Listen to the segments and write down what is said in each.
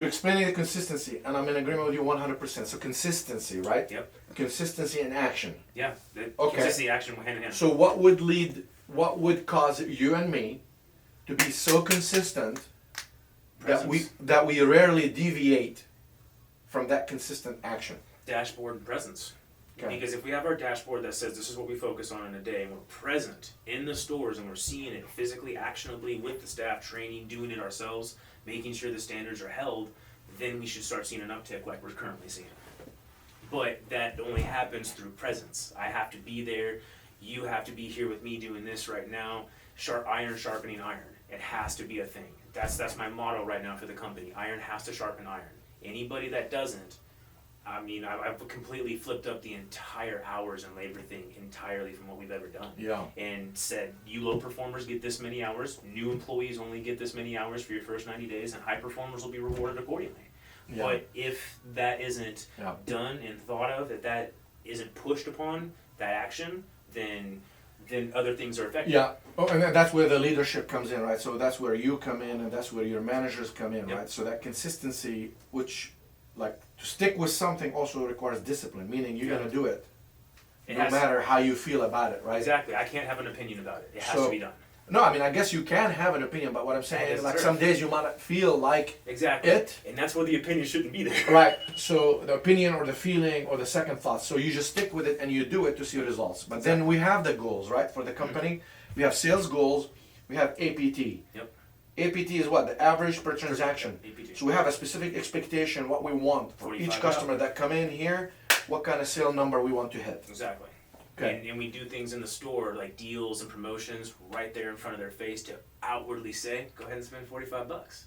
You're explaining the consistency, and I'm in agreement with you 100%. So consistency, right? Yep. Consistency in action. Yeah. Okay. Consistency, action, hand in hand. So what would cause you and me to be so consistent that we rarely deviate from that consistent action? Dashboard and presence. Okay. Because if we have our dashboard that says this is what we focus on in a day, and we're present in the stores and we're seeing it physically, actionably with the staff, training, doing it ourselves, making sure the standards are held, then we should start seeing an uptick like we're currently seeing. But that only happens through presence. I have to be there. You have to be here with me doing this right now. Iron sharpening iron. It has to be a thing. That's my motto right now for the company. Iron has to sharpen iron. Anybody that doesn't, I mean, I've completely flipped up the entire hours and labor thing entirely from what we've ever done. Yeah. And said, you low performers get this many hours, new employees only get this many hours for your first 90 days, and high performers will be rewarded accordingly. Yeah. But if that isn't done and thought of, if that isn't pushed upon, that action, then other things are affected. Yeah. Oh, and that's where the leadership comes in, right? So that's where you come in, and that's where your managers come in, right? So that consistency, which, like, to stick with something also requires discipline, meaning you're going to do it no matter how you feel about it, right? Exactly. I can't have an opinion about it. It has to be done. No, I mean, I guess you can have an opinion, but what I'm saying is, like, some days you might not feel like it. And that's where the opinion shouldn't be there. Right. So the opinion or the feeling or the second thought. So you just stick with it and you do it to see results. But then we have the goals, right? For the company, we have sales goals. We have APT. Yep. APT is what? The average per transaction. APT. So we have a specific expectation, what we want for each customer that come in here, what kind of sale number we want to hit. Exactly. Okay. And we do things in the store like deals and promotions right there in front of their face to outwardly say, go ahead and spend $45.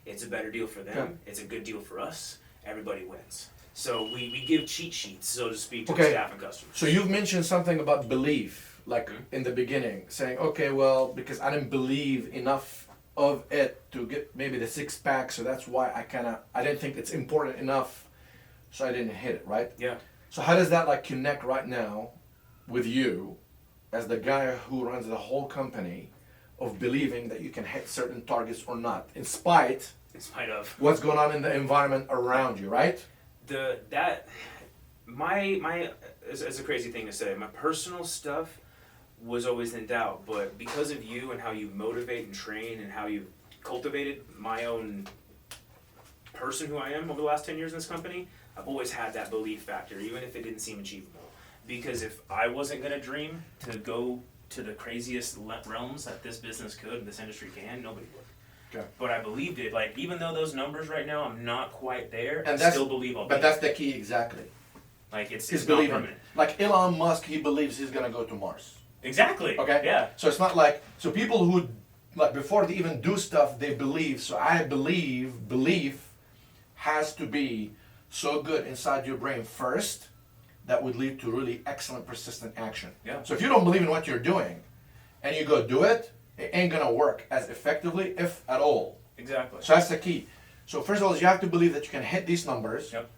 It's a better deal for them. Okay. It's a good deal for us. Everybody wins. So we give cheat sheets, so to speak, to Okay. staff and customers. So you've mentioned something about belief, like in the beginning, saying, okay, well, because I didn't believe enough of it to get maybe the six pack, so that's why I didn't think it's important enough, so I didn't hit it, right? Yeah. So how does that like connect right now with you as the guy who runs the whole company of believing that you can hit certain targets or not, in spite of what's going on in the environment around you, right? It's a crazy thing to say. My personal stuff was always in doubt, but because of you and how you motivate and train and how you cultivated my own person who I am over the last 10 years in this company, I've always had that belief factor, even if it didn't seem achievable. Because if I wasn't going to dream to go to the craziest realms that this business could, this industry can, nobody would. Okay. But I believed it. Like, even though those numbers right now, I'm not quite there, And I still believe I'll be But that's the key, exactly. Like, it's He's not believing. permanent. Like Elon Musk, he believes he's going to go to Mars. Exactly. Okay? Yeah. So it's not like, so people who, like, before they even do stuff, they believe. So I believe, belief has to be so good inside your brain first that would lead to really excellent, persistent action. Yeah. So if you don't believe in what you're doing and you go do it, it ain't going to work as effectively, if at all. Exactly. So that's the key. So first of all, you have to believe that you can hit these numbers. Yep.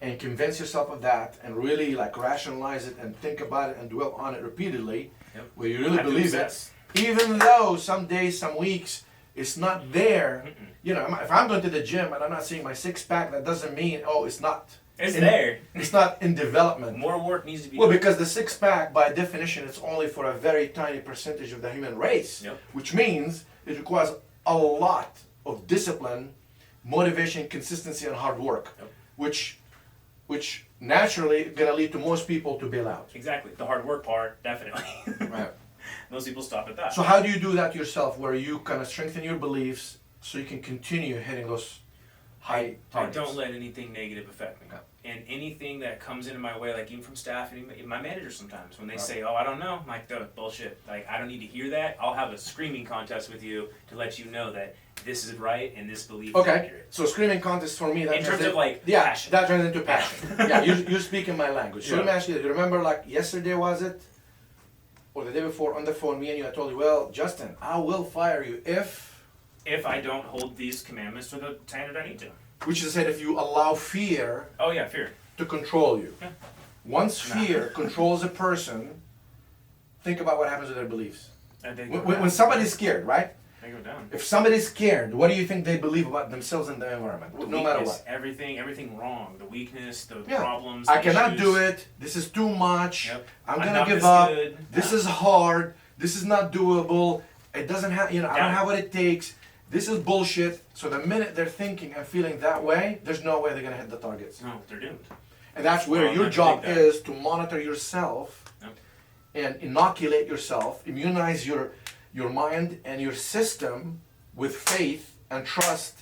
And convince yourself of that and really like rationalize it and think about it and dwell on it repeatedly, where you really believe it. Even though some days, some weeks, it's not there. You know, if I'm going to the gym and I'm not seeing my six pack, that doesn't mean, oh, it's not. It's there. It's not in development. More work needs to be done. Well, because the six pack, by definition, it's only for a very tiny percentage of the human race, which means it requires a lot of discipline, motivation, consistency, and hard work, which naturally gonna lead to most people to bail out. Exactly. The hard work part, definitely. Right. Most people stop at that. So how do you do that yourself, where you kind of strengthen your beliefs so you can continue hitting those high targets? I don't let anything negative affect me. And anything that comes into my way, like even from staff and even my managers sometimes, when they say, oh, I don't know, I'm like, bullshit. Like, I don't need to hear that. I'll have a screaming contest with you to let you know that this is right and this belief is accurate. So screaming contest for me, that in terms of like passion. That turns into passion. Yeah, you speak in my language. So let me ask you, do you remember like yesterday was it? Or the day before on the phone, me and you, I told you, well, Justin, I will fire you if I don't hold these commandments to the standard I need to. Which is to say, if you allow fear fear to control you. Yeah. Once fear controls a person, think about what happens with their beliefs. When somebody's scared, right? They go down. If somebody's scared, what do you think they believe about themselves and the environment? No matter what. Everything wrong. The weakness, the Yeah. problems. I the cannot issues. do it. This is too much. Yep. I'm I'm gonna not give this up. good. This Yeah. is hard. This is not doable. It doesn't have, I don't Yeah. have what it takes. This is bullshit. So the minute they're thinking and feeling that way, there's no way they're gonna hit the targets. No, they're doomed. And that's where Well, your that's job big, that. is to monitor yourself Yep. and inoculate yourself, immunize your mind and your system with faith and trust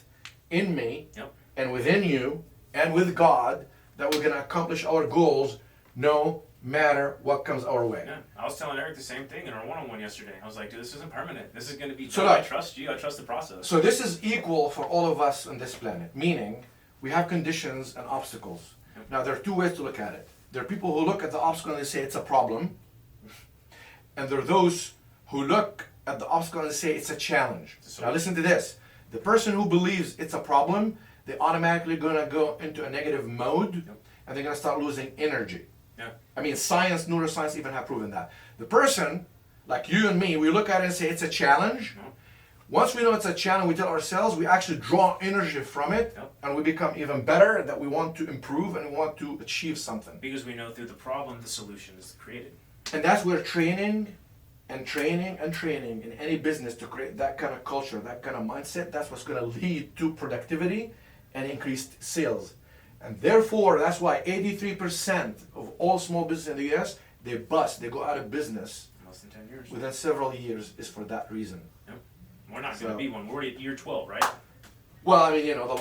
in me Yep. and within you and with God that we're gonna accomplish our goals no matter what comes our way. Yeah, I was telling Eric the same thing in our one-on-one yesterday. I was like, dude, this isn't permanent. This is going to be. So I look- trust you. I trust the process. So this is equal for all of us on this planet, meaning we have conditions and obstacles. Now there are two ways to look at it. There are people who look at the obstacle and they say it's a problem, and there are those who look at the obstacle and say it's a challenge. Now listen to this. The person who believes it's a problem, they're automatically gonna go into a negative mode, and they're gonna start losing energy. Yeah. I mean, science, neuroscience even have proven that. The person, like you and me, we look at it and say it's a challenge. Once we know it's a challenge, we tell ourselves, we actually draw energy from it, Yep. and we become even better, that we want to improve and we want to achieve something. Because we know through the problem, the solution is created. And that's where training and training and training in any business to create that kind of culture, that kind of mindset, that's what's going to lead to productivity and increased sales. And therefore, that's why 83% of all small businesses in the US, they bust, they go out of business Less than 10 years. within several years is for that reason. We're not going So- to be one. We're already at year 12, right? Well, I mean, you know, the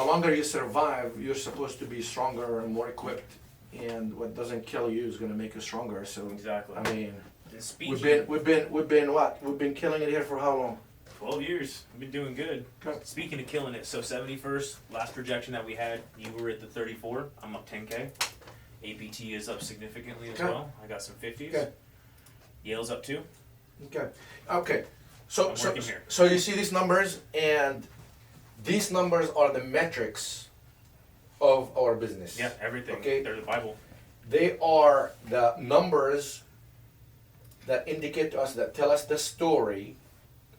longer you survive, you're supposed to be stronger and more equipped. And what doesn't kill you is going to make you stronger. So, Exactly. I mean, And speaking, we've been what? We've been killing it here for how long? 12 years. We've been doing good. Okay. Speaking of killing it, so 71st, last projection that we had, you were at the 34. I'm up 10K. APT is up significantly as Okay. well. I got some 50s. Okay. Yale's up too. Okay. Okay. So I'm so working here. so you see these numbers, and these numbers are the metrics of our business. Yeah, everything. Okay. They're the Bible. They are the numbers that indicate to us, that tell us the story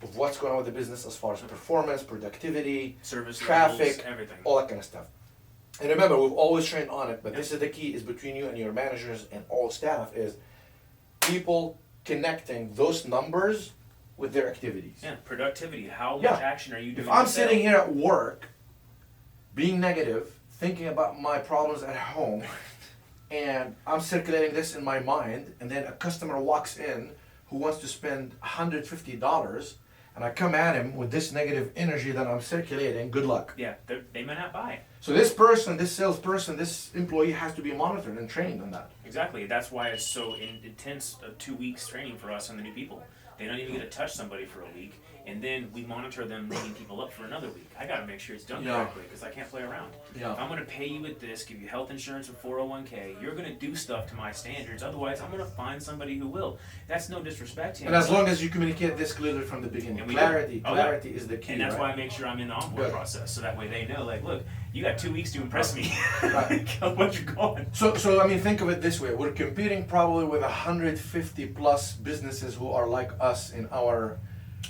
of what's going on with the business as far as performance, productivity, Service traffic, levels, everything. all that kind of stuff. And remember, we've always trained on it, but this is the key, is between you and your managers and all staff, is people connecting those numbers with their activities. Yeah, productivity. How Yeah. much action are you doing? If I'm in sales? sitting here at work, being negative, thinking about my problems at home, and I'm circulating this in my mind, and then a customer walks in who wants to spend $150, and I come at him with this negative energy that I'm circulating, good luck. Yeah, they may not buy. So this person, this salesperson, this employee has to be monitored and trained on that. Exactly. That's why it's so intense. 2 weeks training for us on the new people. They don't even get to touch somebody for a week, and then we monitor them leading people up for another week. I got to make sure it's done Yeah. correctly because I can't play around. Yeah. If I'm going to pay you with this, give you health insurance and 401k, you're going to do stuff to my standards. Otherwise, I'm going to find somebody who will. That's no disrespect to him. And as long as you communicate this clearly from the beginning, And we clarity, do. Oh, yeah. clarity is the key. And that's right? why I make sure I'm in the onboard Good. process, so that way they know, like, look, you got 2 weeks to impress me. Right. What you're going. So I mean, think of it this way: we're competing probably with 150 plus businesses who are like us in our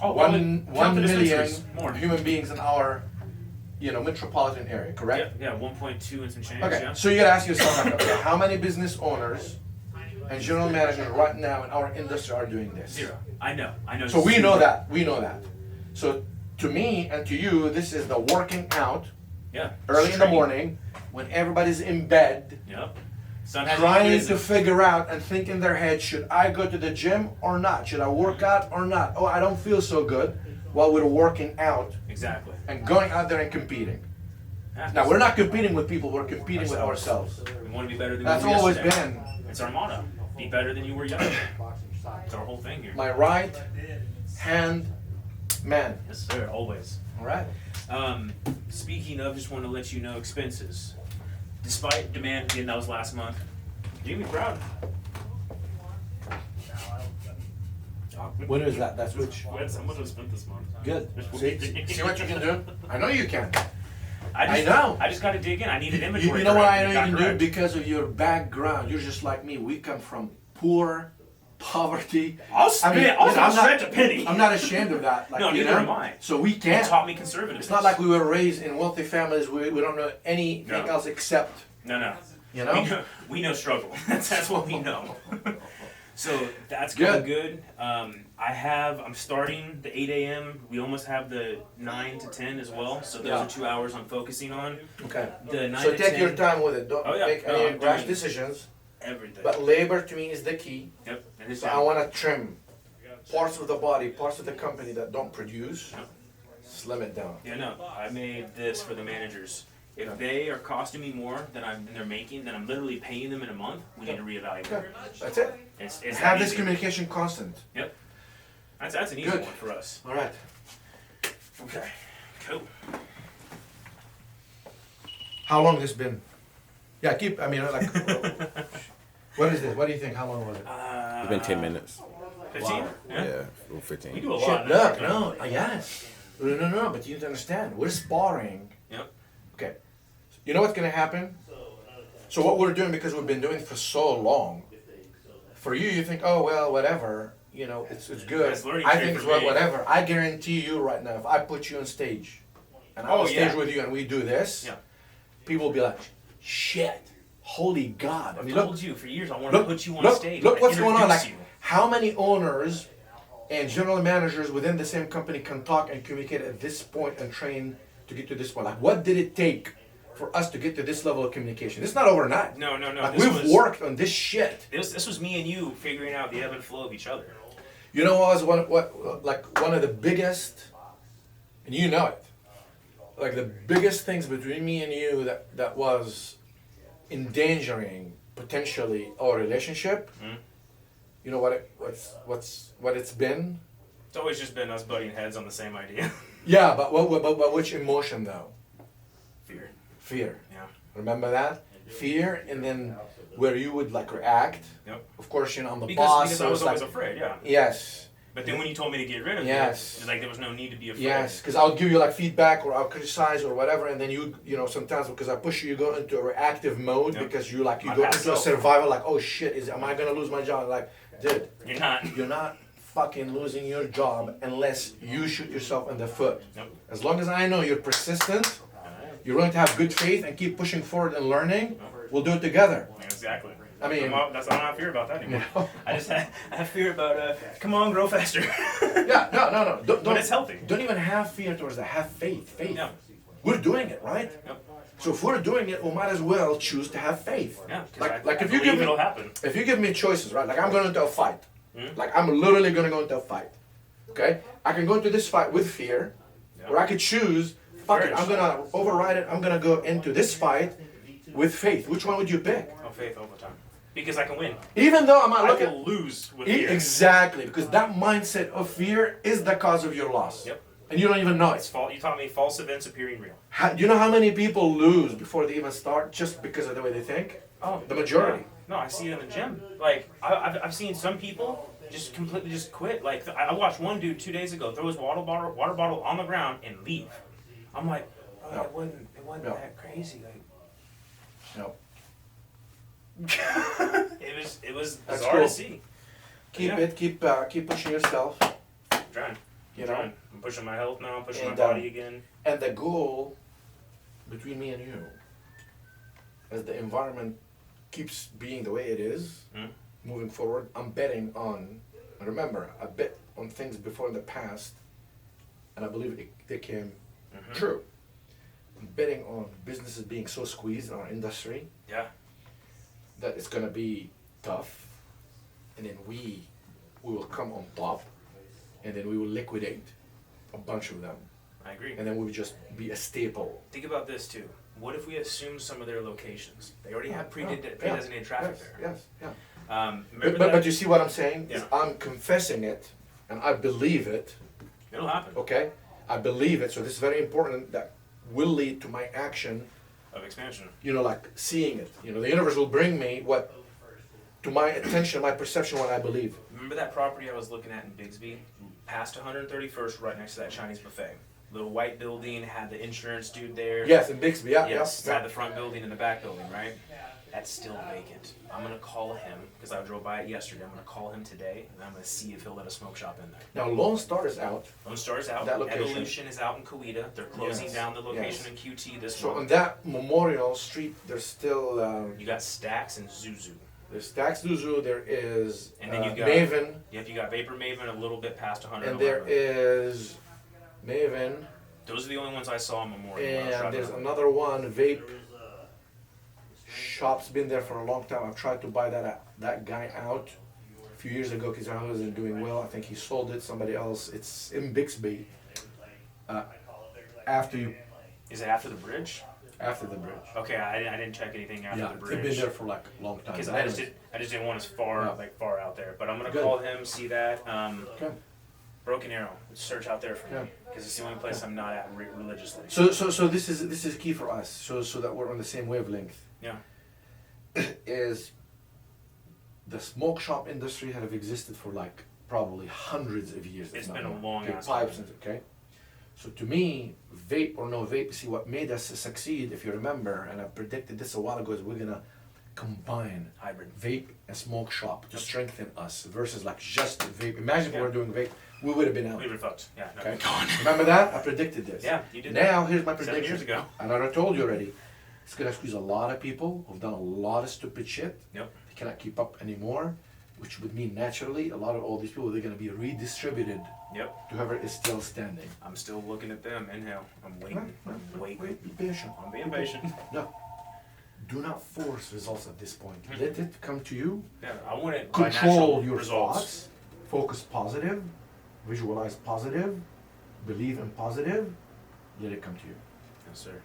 Oh, one count the million dispensaries, more. human beings in our, metropolitan area. Correct? Yeah, 1.2 and some change. Okay. Yeah. So you gotta ask yourself, like, okay, how many business owners and general managers right now in our industry are doing this? 0. I know. So we zero. know that. We know that. So to me and to you, this is the working out Yeah. early in the Training. morning when everybody's in bed, Yep. Sun hasn't trying risen. to figure out and think in their head, should I go to the gym or not? Should I work out or not? Oh, I don't feel so good, while we're working out Exactly. and going out there and competing. Yeah. Now, we're not competing with people, we're competing with ourselves. We want to be better than That's we were always yesterday. been It's our motto. Be better than you were yesterday. It's our whole thing here. my right hand man. Yes, sir. Always. All right? Speaking of, just want to let you know expenses. Despite demand, again, that was last month. You can be proud. What is that? That's which? We had so much I spent this month. Good. See what you can do? I know you can. I know. I just got to dig in. I needed You inventory. know what correct, I and know it you got can do? correct. Because of your background. You're just like me. We come from poor poverty. I'll spend. I'll stretch a penny. I'm not ashamed of that. Like, No, neither am I. So we It can't. taught me conservative. It's not like we were raised in wealthy families. We don't know anything else except. No. You know? We know struggle. That's what we know. So that's going good. I'm starting the 8 a.m. We almost have the 9 to 10 as well. So those are 2 hours I'm focusing on. Okay. The 9 So to take 10, your time with it. Don't make any rash decisions. everything. But labor to me is the key. Yep. And So I want to trim parts of the body, parts of the company that don't produce. Slim it down. Yeah, no. I made this for the managers. If they are costing me more than they're making, then I'm literally paying them in a month. We need to reevaluate. Okay. That's it. It's Have that this easy. communication constant. Yep. That's an easy Good. one for us. All right. Okay. Cool. How long has been? Yeah, keep. I mean, like, what is this? What do you think? How long was it? It's been 10 minutes. 15? Wow. Yeah. Yeah, or 15. We do a Shit, lot. look, yes. No, but you need to understand. We're sparring. Yep. Okay. You know what's going to happen? So what we're doing, because we've been doing it for so long, for you think, oh, well, whatever, you know, it's good. It's learning I curve think it's for me. whatever. I guarantee you right now, if I put you on stage, and I'm on stage with you and we do this, Yeah. people will be like, shit, holy God. I I've mean, told you for years I want to put you on stage. Look I what's going on. introduce Like, you. how many owners and general managers within the same company can talk and communicate at this point and train to get to this point? Like, what did it take for us to get to this level of communication? It's not overnight. No. Like, This we've was, worked on this shit. This was me and you figuring out the ebb and flow of each other. You know what was one of the biggest, and you know it, like the biggest things between me and you that was endangering potentially our relationship. Mhm. You know what it's been? It's always just been us butting heads on the same idea. Yeah, but which emotion though? Fear. Fear. Yeah. Remember that? Fear, and then where you would like react. Yep. Of course, you know, I'm the Because boss. I So was it's always like, afraid, yeah. yes, But then when you told me to get rid of Yes. it, like there was no need to be afraid. yes, because I'll give you like feedback or I'll criticize or whatever, and then you know, sometimes because I push you, you go into a reactive mode Yep. because you My go past into a self. survival, like, oh shit, am I gonna lose my job? Like, dude, You're not. fucking losing your job unless you shoot yourself in the foot. Nope. As long as I know you're persistent, you're willing to have good faith and keep pushing forward and learning, we'll do it together. Exactly. I mean, I don't have fear about that anymore. you know? I have fear about come on, grow faster. Yeah, no. But it's healthy. Don't even have fear towards that. Have faith. Yeah. We're doing it, right? Yep. So if we're doing it, we might as well choose to have faith. Yeah. 'Cause Like I if you give believe me, it'll happen. if you give me choices, right? Like I'm going into a fight. Mhm. Like I'm literally going to go into a fight. Okay? I can go into this fight with fear, Yeah. or I could choose, fuck it, Courage. I'm going to override it. I'm going to go into this fight with faith. Which one would you pick? Oh, faith all the time. Because I can win. Even though I'm not I looking. will lose with fear. Exactly, because that mindset of fear is the cause of your loss. Yep. And you don't even know It's it. false. You taught me false events appearing real. Do you know how many people lose before they even start just because of the way they think? Oh, The majority. No, I see it in the gym. Like I've seen some people just completely just quit. Like I watched one dude 2 days ago throw his water bottle on the ground and leave. I'm like, oh, No. it wasn't No. that crazy. Like No. it was That's bizarre cool. to see. Keep pushing yourself. I'm trying. You know. I'm pushing my health now. I'm pushing And, my body again. And the goal between me and you, as the environment keeps being the way it is, Mhm. moving forward, I'm betting on, and remember, I bet on things before in the past, and I believe they came Mhm. true. I'm betting on businesses being so squeezed in our industry Yeah. that it's gonna be tough, and then we will come on top, and then we will liquidate a bunch of them, I agree. and then we will just be a staple. Think about this too. What if we assume some of their locations? They already have Yeah, pre-designated traffic yes, there. Yes, yeah. Remember But that? you see what I'm saying? Is Yeah. I'm confessing it, and I believe it, It'll happen. okay? I believe it, so this is very important, that will lead to my action, Of expansion. you know, like seeing it. You know, the universe will bring me what, to my attention, my perception, what I believe. Remember that property I was looking at in Bigsby? Past 131st, right next to that Chinese buffet. Little white building, had the insurance dude there. Yes, in Bixby, yeah, Yes, yeah. had the front building and the back building, right? That's still vacant. I'm gonna call him, because I drove by it yesterday, I'm gonna call him today, and I'm gonna see if he'll let a smoke shop in there. Now Lone Star is out. Lone Star's out, That location. Evolution is out in Coweta, they're closing Yes, down the location yes. in QT this So on month. that Memorial Street, there's still You got Stacks and Zuzu. there's Dax Duzu, there is And then you got- Maven, Yep, you got Vapor Maven a little bit past 111. and there is Maven, Those are the only ones I saw in Memorial. when I was and driving there's around. another one, Vape Shop's been there for a long time. I've tried to buy that guy out a few years ago because I wasn't doing well. I think he sold it, somebody else. It's in Bixby. After Is it after the bridge? the bridge. Okay, I didn't check anything after Yeah, the they've bridge. been there for like a long time. Because But I just anyways, didn't want as far Yeah. far out there. But I'm gonna Good. call him, see that. Okay. Broken Arrow, search out there for Yeah. me, because it's the only place I'm not at religiously. So this is key for us. So that we're on the same wavelength. Yeah. Is the smoke shop industry have existed for like probably hundreds of years. if It's not been a more. long Okay, ass pipes, time. okay. So to me, vape or no vape, see what made us succeed, if you remember, and I predicted this a while ago, is we're gonna combine Hybrid. vape and smoke shop to strengthen us versus like just vape. Imagine if we were doing vape, we would have been out. We were fucked. Yeah. No. Okay. Remember that? I predicted this. Yeah, you did. Now here's my 7 prediction. years ago. And I told you already. It's gonna squeeze a lot of people who've done a lot of stupid shit. Yep. They cannot keep up anymore, which would mean naturally a lot of all these people they're gonna be redistributed Yep. to whoever is still standing. I'm still looking at them. Inhale. I'm waiting. I'm waiting. Wait, be patient. I'm being patient. No. Do not force results at this point. Let it come to you. Yeah, I want it by Control natural your results. thoughts. Focus positive. Visualize positive. Believe in positive. Let it come to you. Yes, sir.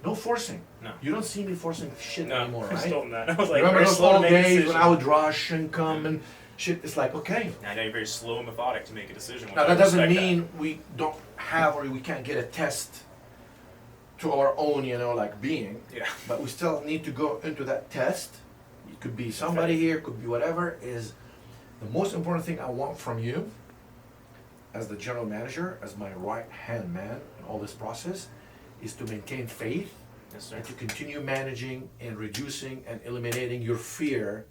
No forcing. No. You don't see me forcing shit No, anymore, I right? told him that. I was like, Remember very those slow to old make a days when decision. I would rush and come and shit? It's like, okay. I know you're very slow and methodic to make a decision. which Now I that doesn't respect mean we don't have or we can't get a test to our own, like being. Yeah. But we still need to go into that test. It could be somebody here, could be whatever. Is the most important thing I want from you as the general manager, as my right hand man in all this process, is to maintain faith Yes, sir. and to continue managing and reducing and eliminating your fear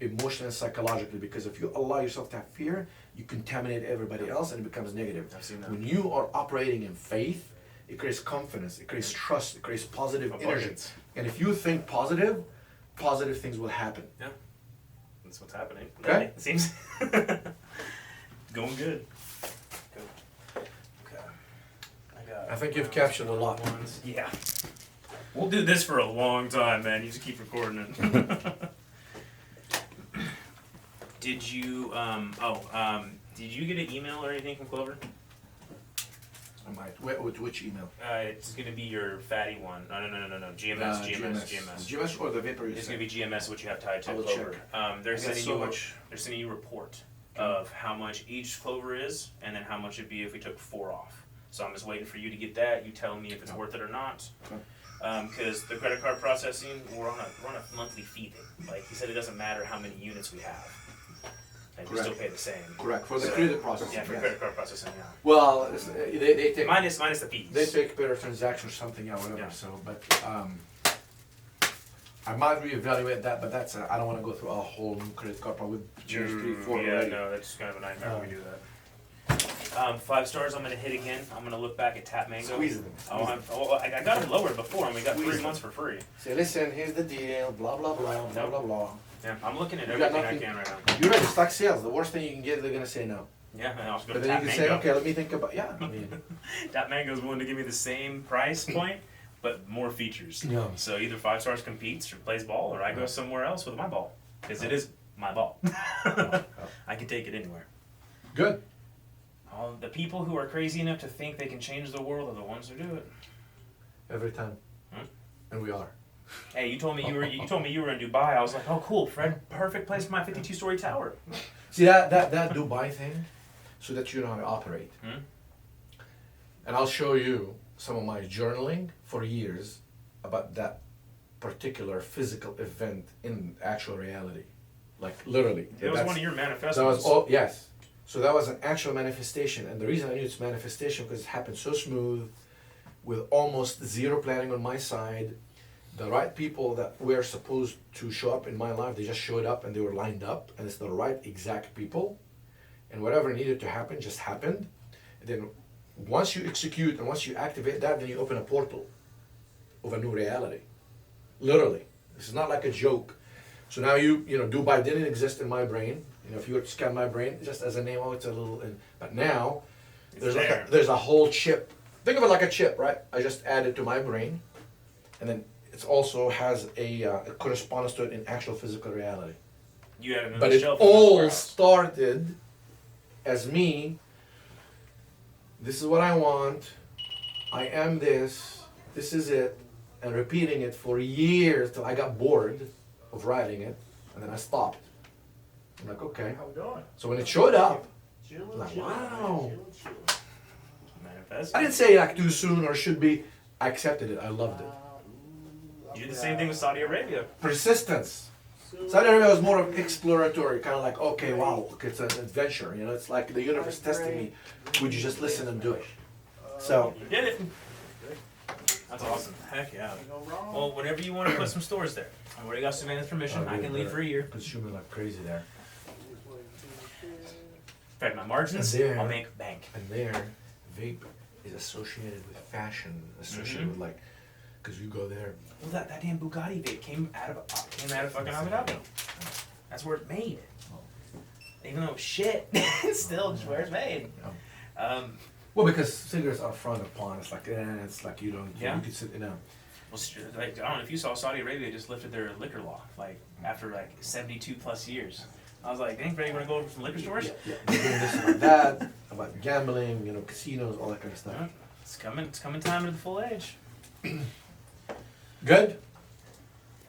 emotionally and psychologically, because if you allow yourself to have fear, you contaminate everybody else and it becomes negative. I've seen that. When you are operating in faith, it creates confidence, it creates trust, it creates positive energy. Abundance. And if you think positive, positive things will happen. Yeah. That's what's happening. Okay. It seems going good. Good. Okay. I think you've captured a lot. Ones. Yeah. We'll do this for a long time, man. You just keep recording it. Did you did you get an email or anything from Clover? I might. Which email? It's gonna be your Fady one. No. GMS. GMS or the vapor you It's said? gonna be GMS, which you have tied to I will Clover. check. They're I got sending so you much. they're sending you a report of how much each Clover is, and then how much it'd be if we took 4 off. So I'm just waiting for you to get that. You tell me if it's worth it or not. Because the credit card processing, we're on a monthly fee thing. Like he said, it doesn't matter how many units we have. Like we still Correct. pay the same. Correct, for the So- credit processing. Yeah, for yes. credit card processing, yeah. Well, they take Minus the fees. they take better transactions or something, yeah, whatever. Yeah. So, but I might reevaluate that. But that's I don't want to go through a whole new credit card. Probably change 3, 4 yeah, already. no, that's kind of a nightmare when we do that. 5 stars, I'm gonna hit again. I'm gonna look back at Tap Mango. Squeeze them. I got it lowered before, and we got 3 Squeeze months for free. Say, listen, here's the deal. Blah blah blah. Blah blah blah. Yeah, I'm looking at You got everything I nothing? can right now. You're right. It's stock sales. The worst thing you can get, they're gonna say no. Yeah, and I'll go to But then Tap you can Mango. say, okay, let me think about. Yeah, I mean, Tap Mango's willing to give me the same price point, but more features. Yeah. So either 5 stars competes or plays ball, or I go somewhere else with my ball, because it is my ball. I can take it anywhere. good. The people who are crazy enough to think they can change the world are the ones who do it. Every time, and we are. Hey, you told me you were in Dubai. I was like, oh, cool, Fred, perfect place for my 52-story tower. See that Dubai thing, so that you know how to operate. And I'll show you some of my journaling for years about that particular physical event in actual reality, like literally. It was That's- one of your That manifestos. was all yes. So that was an actual manifestation, and the reason I knew it's manifestation because it happened so smooth, with almost zero planning on my side. the right people that were supposed to show up in my life, they just showed up and they were lined up, and it's the right exact people, and whatever needed to happen just happened. And then once you execute and once you activate that, then you open a portal of a new reality. Literally, this is not like a joke. So now you know, Dubai didn't exist in my brain. You know, if you were to scan my brain, just as a name, oh, it's a little. But now, there's a whole chip. Think of it like a chip, right? I just added to my brain, and then it also has a correspondence to it in actual physical reality. You have another But it shelf in all the warehouse. started as me. This is what I want. I am this. This is it, and repeating it for years till I got bored of writing it, and then I stopped. I'm like, okay. How we doing? So when it showed up, Chillin', I'm like, chillin', wow. chillin', chillin'. Manifest. I didn't say like too soon or should be. I accepted it. I loved it. You did the same thing with Saudi Arabia. Persistence. Saudi Arabia was more of exploratory, kind of like, okay, wow, it's an adventure. You know, it's like the universe testing me. Would you just listen and do it? So, You did it. That's awesome. Heck yeah. Ain't no wrong. Well, whenever you want to put some stores there, I already got Savannah's permission. I can leave for a year. consuming like crazy there. In fact, my margins, And there- I'll make bank. And there, vape is associated with fashion, associated with like, because you go there. Well, that damn Bugatti vape came out of fucking Abu Dhabi. That's where it's made. Even though it's shit, it's still just where it's made. Well, because cigarettes are frowned upon. It's like, it's like you don't, Yeah. you could sit, you know. Well, like, I don't know if you saw Saudi Arabia just lifted their liquor law, like after like 72 plus years. I was like, dang, Freddie, you want to go over some liquor stores? Yeah, they're doing this about that, about gambling, you know, casinos, all that kind of stuff. Yeah, it's coming time to the full age. Good?